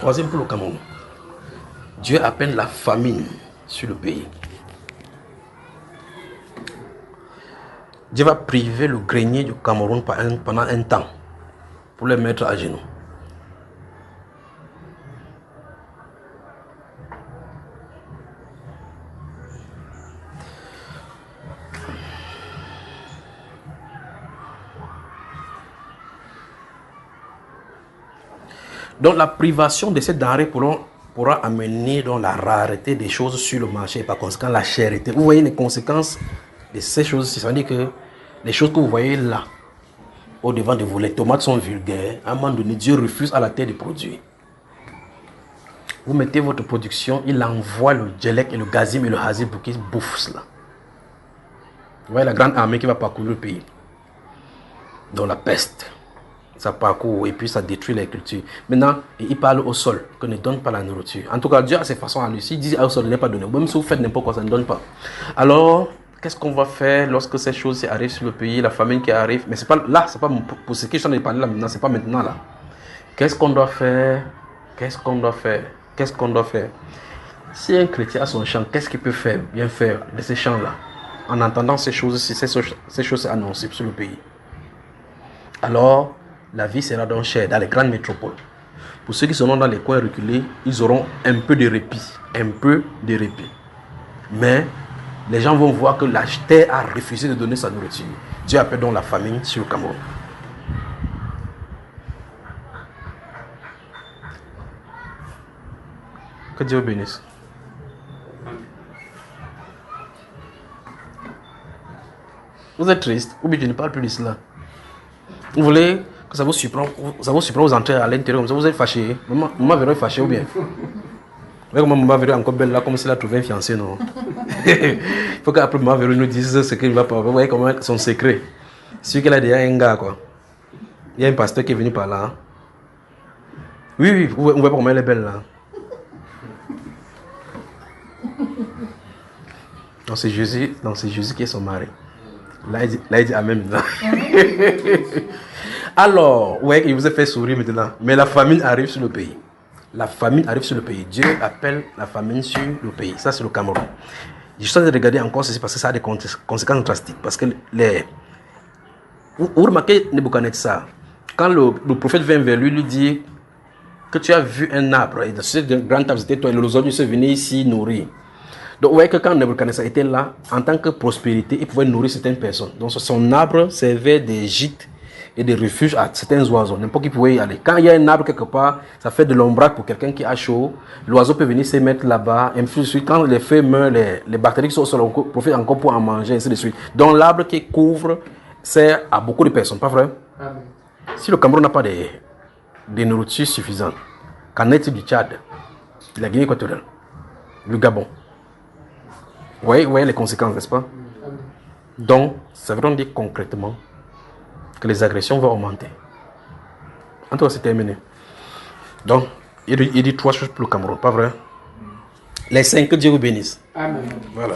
Troisième pour le Cameroun. Dieu appelle la famine sur le pays. Dieu va priver le grenier du Cameroun pendant un temps pour les mettre à genoux. Donc la privation de cette denrée pourra amener dans la rareté des choses sur le marché et par conséquent la cherté. Vous voyez les conséquences de ces choses, c'est-à-dire que les choses que vous voyez là, au devant de vous, les tomates sont vulgaires. À un moment donné, Dieu refuse à la terre de produire. Vous mettez votre production, il envoie le djellek et le gazim et le hazim pour qu'ils bouffent cela. Vous voyez la grande armée qui va parcourir le pays. Dans la peste. Ça parcourt et puis ça détruit les cultures. Maintenant, il parle au sol, que ne donne pas la nourriture. En tout cas, Dieu a ses façons à lui. S'il dit au sol, ne pas donner. Même si vous faites n'importe quoi, ça ne donne pas. Alors, qu'est-ce qu'on va faire lorsque ces choses arrivent sur le pays, la famine qui arrive? Mais c'est pas là, c'est pas pour ce qui est en train de parler là maintenant, c'est pas maintenant là. Qu'est-ce qu'on doit faire? Qu'est-ce qu'on doit faire? Qu'est-ce qu'on doit faire? Si un chrétien a son champ, qu'est-ce qu'il peut faire, bien faire de ces champs-là? En entendant ces choses annoncées sur le pays. Alors, la vie sera donc chère dans les grandes métropoles. Pour ceux qui seront dans les coins reculés, ils auront un peu de répit. Un peu de répit. Mais les gens vont voir que l'acheteur a refusé de donner sa nourriture. Dieu appelle donc la famine sur le Cameroun. Que Dieu vous bénisse. Vous êtes triste, ou bien je ne parle plus de cela. Vous voulez que ça vous surprend vous entrez à l'intérieur, comme ça vous êtes fâché. Maman verra fâché ou bien. Avec maman verra encore belle là, comme si elle a trouvé un fiancé, non. Il faut qu'après maman verra nous dise ce qu'il va pas. Vous voyez comment son secret. Celui qu'elle a déjà un gars, quoi. Il y a un pasteur qui est venu par là. Hein. Oui, vous voyez comment elle est belle là. Donc c'est Jésus qui est son mari. Là, il dit Amen maintenant. Alors, ouais, il vous a fait sourire maintenant. Mais la famine arrive sur le pays. La famine arrive sur le pays. Dieu appelle la famine sur le pays. Ça, c'est le Cameroun. Je suis en train de regarder encore ceci parce que ça a des conséquences drastiques. Parce que vous remarquez Nebuchadnezzar. Quand le prophète vient vers lui, lui dit que tu as vu un arbre. Et dans ce grand arbre, c'était toi. Et les autres sont venus ici nourrir. Donc, vous voyez que quand Nebuchadnezzar était là, en tant que prospérité, il pouvait nourrir certaines personnes. Donc, son arbre servait des gîtes et des refuges à certains oiseaux. N'importe qui pouvait y aller. Quand il y a un arbre quelque part, ça fait de l'ombrage pour quelqu'un qui a chaud. L'oiseau peut venir se mettre là-bas. Et puis, quand les feuilles meurent, les bactéries qui sont au sol profitent encore pour en manger, ainsi de suite. Donc, l'arbre qui couvre sert à beaucoup de personnes, pas vrai? Amen. Si le Cameroun n'a pas de nourriture suffisante, qu'en est-il du Tchad, de la Guinée équatoriale, le Gabon? Vous voyez les conséquences, n'est-ce pas? Donc, ça veut donc dire concrètement que les agressions vont augmenter. En tout cas, c'est terminé. Donc, il dit 3 choses pour le Cameroun, pas vrai? Les 5, que Dieu vous bénisse. Amen. Voilà.